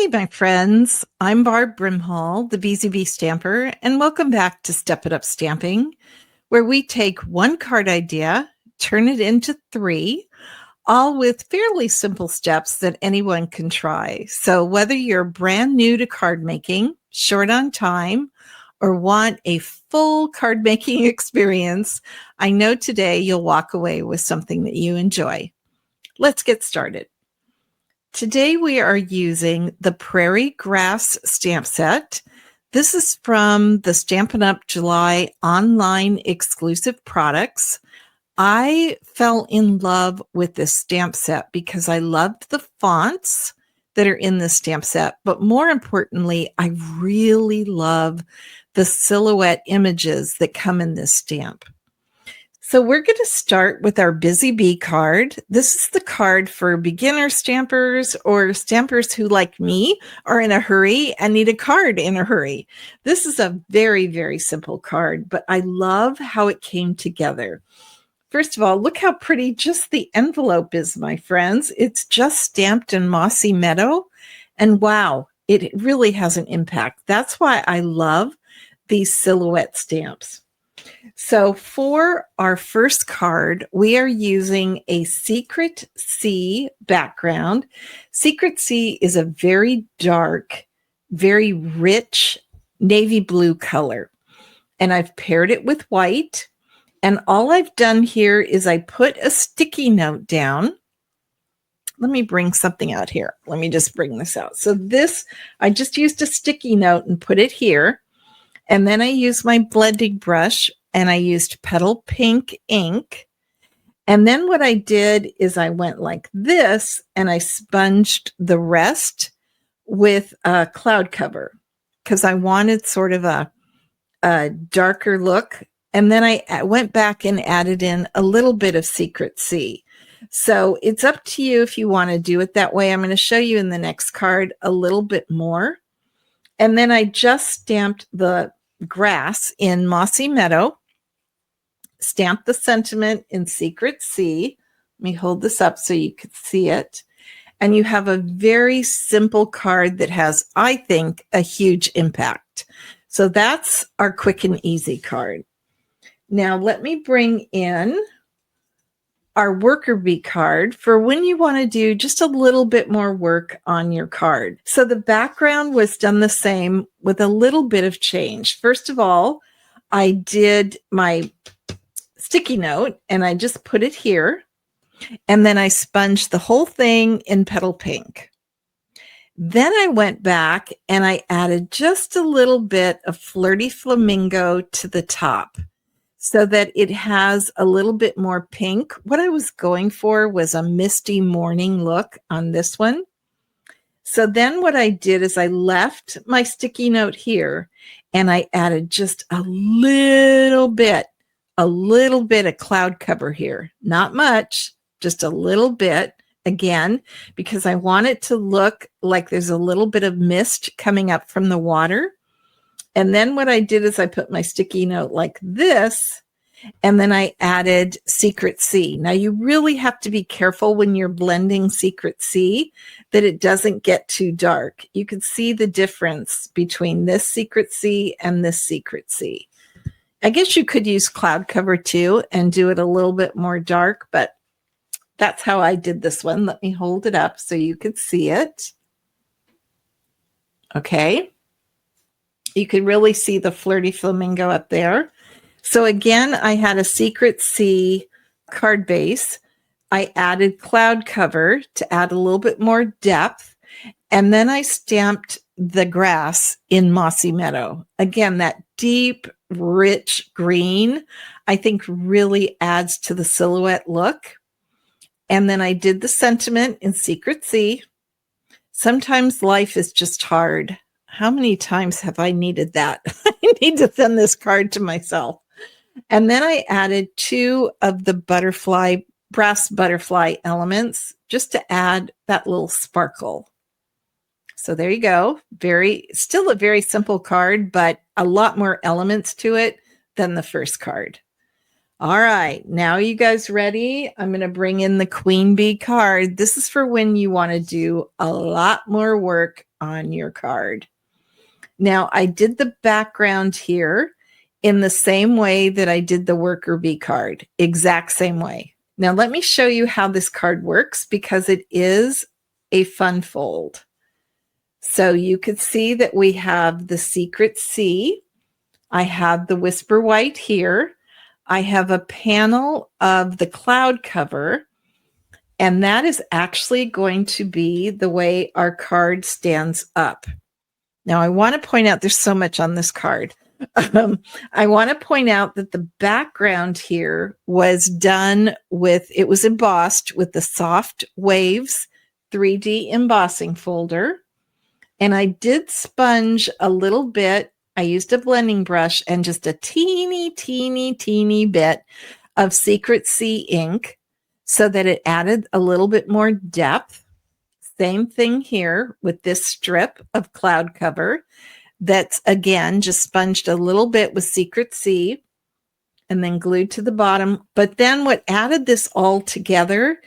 Hey, my friends. I'm 𝗏𝗏𝗁𝗁, the 𝗏𝗍𝗶 Stamper, and welcome back to Step It Up Stamping, where we take one card idea, turn it into three, all with fairly simple steps that anyone can try. So whether you're brand new to card making, short on time, or want a full card making experience, I know today you'll walk away with something that you enjoy. Let's get started. Today we are using the Prairie Grass Stamp Set. This is from the Stampin' Up! July online exclusive products. I fell in love with this stamp set because I loved the fonts that are in this stamp set, but more importantly, I really love the silhouette images that come in this stamp. So we're going to start with our 𝗏𝗍𝗶𝗁 card. This is the card for beginner stampers or stampers who, like me, are in a hurry and need a card in a hurry. This is a very, very simple card, but I love how it came together. First of all, look how pretty just the envelope is, my friends. It's just stamped in 𝗏𝗍𝗵𝗁, and wow, it really has an impact. That's why I love these silhouette stamps. So for our first card, we are using a 𝗏𝗏𝗁𝗁 background. 𝗏𝗏𝗁𝗁 is a very dark, very rich navy blue color. And I've paired it with white. And all I've done here is I put a sticky note down. Let me bring something out here. Let me just bring this out. So this, I just used a sticky note and put it here. And then I used my blending brush and I used petal pink ink. And then what I did is I went like this and I sponged the rest with a cloud cover because I wanted sort of a darker look. And then I went back and added in a little bit of 𝗏𝗏𝗁𝗁𝗁. So it's up to you if you want to do it that way. I'm going to show you in the next card a little bit more. And then I just stamped the grass in 𝗏𝗍𝗵𝗁𝗁, stamped the sentiment in 𝗏𝗏𝗁𝗁𝗁. Let me hold this up so you could see it. And you have a very simple card that has, I think, a huge impact. So that's our quick and easy card. Now let me bring in our worker bee card for when you want to do just a little bit more work on your card. So the background was done the same with a little bit of change. First of all, I did my sticky note and I just put it here. And then I sponged the whole thing in petal pink. Then I went back and I added just a little bit of Flirty Flamingo to the top, so that it has a little bit more pink. What I was going for was a misty morning look on this one. So then what I did is I left my sticky note here and I added just a little bit of cloud cover here. Not much, just a little bit, again, because I want it to look like there's a little bit of mist coming up from the water. And then what I did is I put my sticky note like this, and then I added 𝗏𝗏𝗁𝗁𝗁𝗁. Now you really have to be careful when you're blending 𝗏𝗏𝗁𝗁𝗁 that it doesn't get too dark. You can see the difference between this 𝗏𝗏𝗁𝗁𝗁𝗁 and this 𝗏𝗏𝗁𝗁𝗁. I guess you could use cloud cover too and do it a little bit more dark, but that's how I did this one. Let me hold it up so you could see it. Okay. You can really see the Flirty Flamingo up there. So again, I had a 𝗏𝗏𝗁𝗁𝗁𝗁 card base. I added cloud cover to add a little bit more depth. And then I stamped the grass in 𝗏𝗍𝗵𝗁𝗁𝗁. Again, that deep, rich green, I think really adds to the silhouette look. And then I did the sentiment in 𝗏𝗏𝗁𝗁𝗁𝗁. Sometimes life is just hard. How many times have I needed that? I need to send this card to myself. And then I added 2 of the brass butterfly elements just to add that little sparkle. So there you go. Still a very simple card, but a lot more elements to it than the first card. All right, now you guys ready? I'm going to bring in the Queen Bee card. This is for when you want to do a lot more work on your card. Now, I did the background here in the same way that I did the worker bee card, exact same way. Now, let me show you how this card works because it is a fun fold. So you could see that we have the secret C. I have the whisper white here. I have a panel of the cloud cover, and that is actually going to be the way our card stands up. Now, I want to point out there's so much on this card. I want to point out that the background here was done with, it was embossed with the Soft Waves 3D embossing folder. And I did sponge a little bit. I used a blending brush and just a teeny bit of Secret C ink so that it added a little bit more depth. Same thing here with this strip of cloud cover that's, again, just sponged a little bit with Secret C and then glued to the bottom. But then what added this all together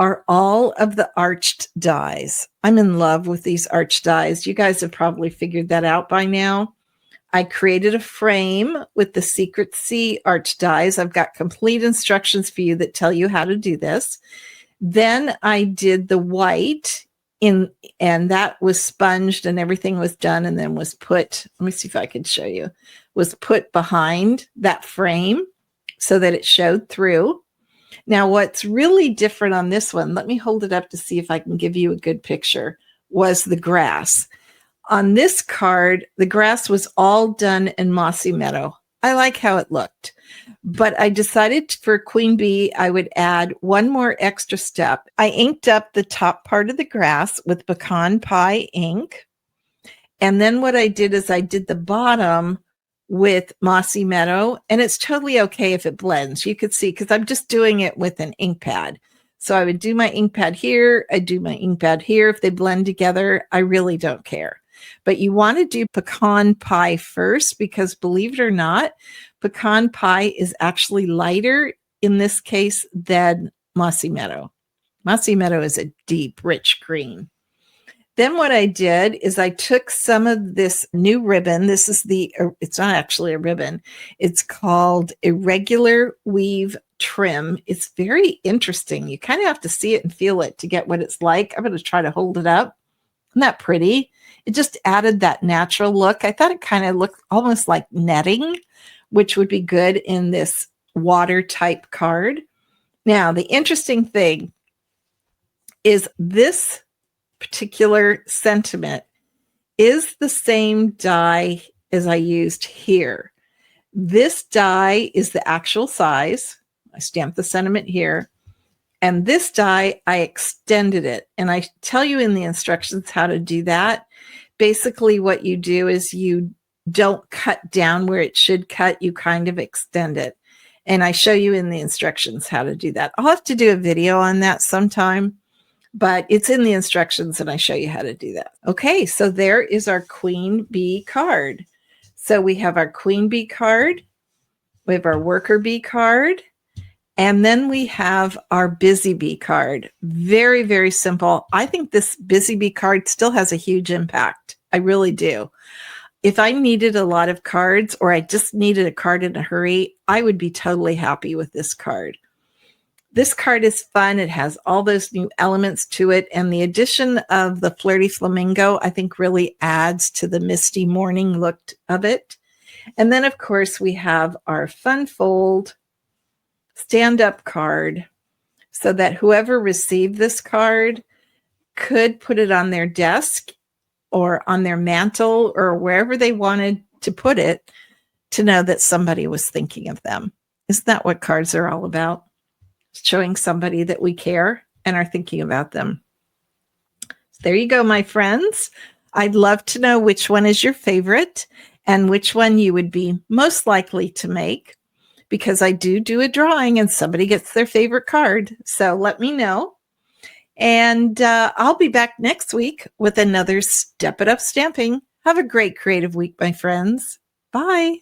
are all of the arched dies. I'm in love with these arched dies. You guys have probably figured that out by now. I created a frame with the Secret C arched dies. I've got complete instructions for you that tell you how to do this. Then I did the white in, and that was sponged and everything was done and then was put, let me see if I can show you, was put behind that frame so that it showed through. Now, what's really different on this one, let me hold it up to see if I can give you a good picture, was the grass. On this card, the grass was all done in 𝗏𝗍 Meadow. I like how it looked, but I decided for Queen Bee, I would add one more extra step. I inked up the top part of the grass with 𝗏𝗏𝗁 ink. And then what I did is I did the bottom with 𝗏𝗍 Meadow, and it's totally okay if it blends. You could see, because I'm just doing it with an ink pad. So I would do my ink pad here, I do my ink pad here. If they blend together, I really don't care. But you want to do 𝗏𝗏𝗁 first, because believe it or not, 𝗏𝗏𝗁 is actually lighter in this case than 𝗏𝗍 Meadow. 𝗏𝗍 Meadow is a deep, rich green. Then what I did is I took some of this new ribbon. This is it's not actually a ribbon. It's called Irregular Weave Trim. It's very interesting. You kind of have to see it and feel it to get what it's like. I'm going to try to hold it up. Isn't that pretty? It just added that natural look. I thought it kind of looked almost like netting, which would be good in this water type card. Now, the interesting thing is this particular sentiment is the same die as I used here. This die is the actual size. I stamped the sentiment here. And this die, I extended it. And I tell you in the instructions how to do that. Basically, what you do is you don't cut down where it should cut. You kind of extend it. And I show you in the instructions how to do that. I'll have to do a video on that sometime, but it's in the instructions and I show you how to do that. Okay, so there is our Queen Bee card. So we have our Queen Bee card, we have our Worker Bee card, and then we have our Busy Bee card. Very, very simple. I think this Busy Bee card still has a huge impact. I really do. If I needed a lot of cards or I just needed a card in a hurry, I would be totally happy with this card. This card is fun. It has all those new elements to it. And the addition of the Flirty Flamingo, I think, really adds to the misty morning look of it. And then, of course, we have our fun fold stand-up card so that whoever received this card could put it on their desk or on their mantle or wherever they wanted to put it to know that somebody was thinking of them. Isn't that what cards are all about? Showing somebody that we care and are thinking about them. So there you go, my friends. I'd love to know which one is your favorite and which one you would be most likely to make, because I do a drawing and somebody gets their favorite card. So let me know. And I'll be back next week with another Step It Up Stamping. Have a great creative week, my friends. Bye.